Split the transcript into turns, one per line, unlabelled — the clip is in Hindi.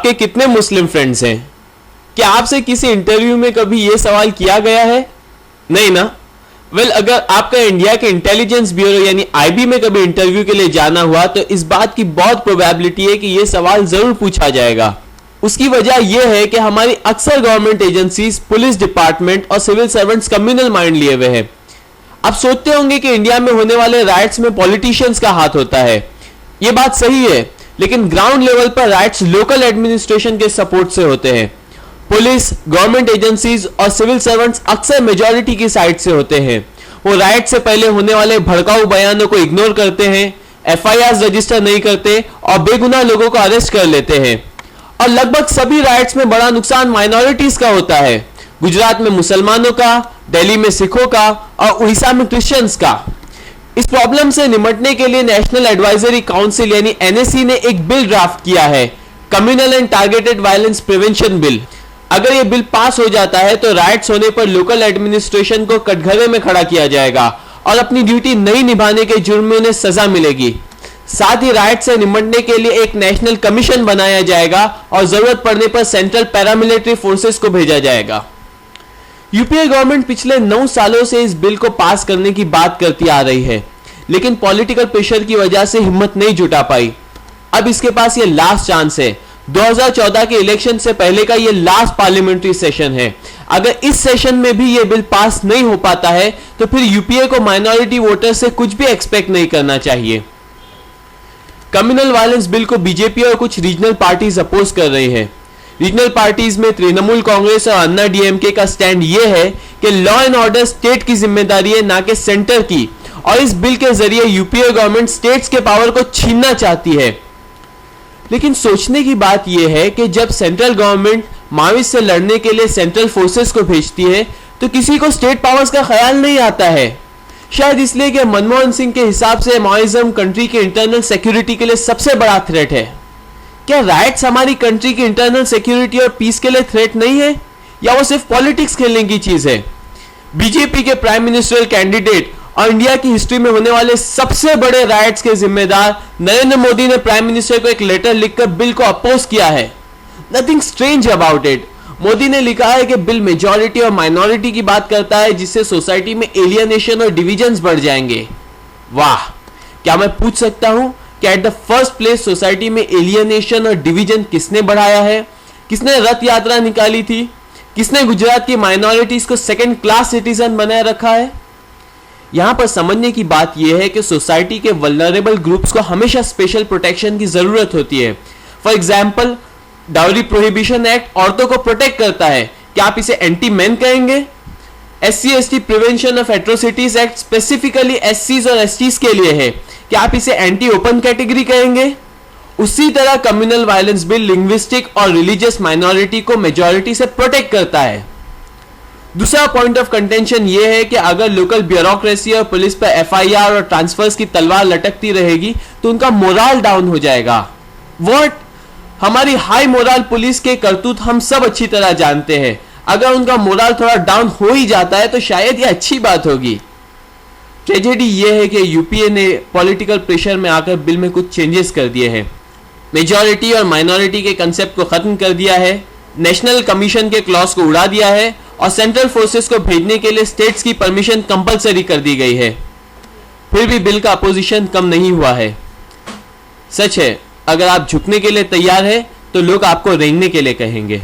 आपके कितने मुस्लिम फ्रेंड्स हैं? क्या आपसे किसी इंटरव्यू में कभी यह सवाल किया गया है? नहीं ना? वेल, अगर आपका इंडिया के इंटेलिजेंस ब्यूरो यानी आईबी में कभी इंटरव्यू के लिए जाना हुआ तो इस बात की बहुत प्रोबेबिलिटी है कि यह सवाल जरूर पूछा जाएगा। उसकी वजह यह है कि हमारी अक्सर गवर्नमेंट एजेंसीज, पुलिस डिपार्टमेंट और सिविल सर्वेंट्स कम्युनल माइंड लिए हुए हैं। आप सोचते होंगे कि इंडिया में होने वाले राइट्स में पॉलिटिशियंस का हाथ होता है। यह बात सही है, लेकिन ग्राउंड लेवल पर राइट्स लोकल एडमिनिस्ट्रेशन के सपोर्ट से होते हैं। पुलिस, गवर्नमेंट एजेंसीज और सिविल सर्वेंट्स अक्सर मेजॉरिटी की साइड से होते हैं। वो राइट से पहले होने वाले भड़काऊ बयानों को इग्नोर करते हैं, एफआईआर रजिस्टर नहीं करते और बेगुनाह लोगों को अरेस्ट कर लेते हैं। और लगभग सभी राइट्स में बड़ा नुकसान माइनॉरिटीज का होता है। गुजरात में मुसलमानों का, दिल्ली में सिखों का और उड़ीसा में क्रिश्चियंस का। इस प्रॉब्लम से निपटने के लिए नेशनल एडवाइजरी काउंसिल यानी एनएसी ने एक बिल ड्राफ्ट किया है, communal and targeted violence prevention bill. अगर यह बिल पास हो जाता है तो राइट्स होने पर लोकल एडमिनिस्ट्रेशन को कटघरे में खड़ा किया जाएगा और अपनी ड्यूटी नहीं निभाने के जुर्म में उन्हें सजा मिलेगी। साथ ही राइट से निपटने के लिए एक नेशनल कमीशन बनाया जाएगा और जरूरत पड़ने पर सेंट्रल पैरामिलिट्री फोर्सेस को भेजा जाएगा। यूपीए गवर्नमेंट पिछले 9 सालों से इस बिल को पास करने की बात करती आ रही है, लेकिन पॉलिटिकल प्रेशर की वजह से हिम्मत नहीं जुटा पाई। अब इसके पास ये लास्ट चांस है। 2014 के इलेक्शन से पहले का ये लास्ट पार्लियामेंट्री सेशन है। अगर इस सेशन में भी ये बिल पास नहीं हो पाता है तो फिर यूपीए को माइनॉरिटी वोटर से कुछ भी एक्सपेक्ट नहीं करना चाहिए। कम्युनल वायलेंस बिल को बीजेपी और कुछ रीजनल पार्टीज अपोज कर रही है। रीजनल पार्टीज में तृणमूल कांग्रेस और अन्ना डीएमके का स्टैंड यह है कि लॉ एंड ऑर्डर स्टेट की जिम्मेदारी है, ना कि सेंटर की, और इस बिल के जरिए यूपीए गवर्नमेंट स्टेट्स के पावर को छीनना चाहती है। लेकिन सोचने की बात यह है कि जब सेंट्रल गवर्नमेंट माओवाद से लड़ने के लिए सेंट्रल फोर्सेस को भेजती है तो किसी को स्टेट पावर्स का ख्याल नहीं आता है। शायद इसलिए कि मनमोहन सिंह के हिसाब से माओवादिज्म कंट्री के इंटरनल सिक्योरिटी के लिए सबसे बड़ा थ्रेट है। क्या राइट्स हमारी कंट्री की इंटरनल सिक्योरिटी और पीस के लिए थ्रेट नहीं है, या वो सिर्फ पॉलिटिक्स खेलने की चीज है? बीजेपी के प्राइम मिनिस्ट्रियल कैंडिडेट और इंडिया की हिस्ट्री में होने वाले सबसे बड़े राइट्स के जिम्मेदार नरेंद्र मोदी ने प्राइम मिनिस्टर को एक लेटर लिखकर बिल को अपोज किया है। Nothing strange about it. Modi ने लिखा है कि बिल मेजॉरिटी और माइनॉरिटी की बात करता है, जिससे सोसाइटी में एलियनेशन और डिविजन्स बढ़ जाएंगे। वाह! क्या मैं पूछ सकता हूं कि at the first place society में एलियनेशन और डिवीजन किसने बढ़ाया है? किसने रथ यात्रा निकाली थी? किसने गुजरात की माइनॉरिटीज को सेकंड क्लास सिटीजन बनाए रखा है? यहां पर समझने की बात यह है कि सोसाइटी के वल्नरेबल ग्रुप्स को हमेशा स्पेशल प्रोटेक्शन की जरूरत होती है। For example, dowry prohibition act औरतों को प्रोटेक्ट करता है। क्या आप इसे एंटी मैन कहेंगे? SC/ST prevention of atrocities act specifically SCs और STs के लिए है। क्या आप इसे एंटी ओपन कैटेगरी कहेंगे? उसी तरह कम्युनल वायलेंस बिल लिंग्विस्टिक और रिलीजियस माइनॉरिटी को मेजॉरिटी से प्रोटेक्ट करता है। दूसरा पॉइंट ऑफ कंटेंशन यह है कि अगर लोकल ब्यूरोक्रेसी और पुलिस पर एफआईआर और ट्रांसफर्स की तलवार लटकती रहेगी तो उनका मोरल डाउन हो जाएगा। व्हाट? हमारी हाई मोरल पुलिस के करतूत हम सब अच्छी तरह जानते हैं। अगर उनका मोरल थोड़ा डाउन हो ही जाता है तो शायद यह अच्छी बात होगी। ट्रेजेडी यह है कि यूपीए ने पॉलिटिकल प्रेशर में आकर बिल में कुछ चेंजेस कर दिए हैं। मेजॉरिटी और माइनॉरिटी के कंसेप्ट को खत्म कर दिया है, नेशनल कमीशन के क्लॉज को उड़ा दिया है और सेंट्रल फोर्सेस को भेजने के लिए स्टेट्स की परमिशन कंपलसरी कर दी गई है। फिर भी बिल का अपोजिशन कम नहीं हुआ है। सच है, अगर आप झुकने के लिए तैयार हैं तो लोग आपको रेंगने के लिए कहेंगे।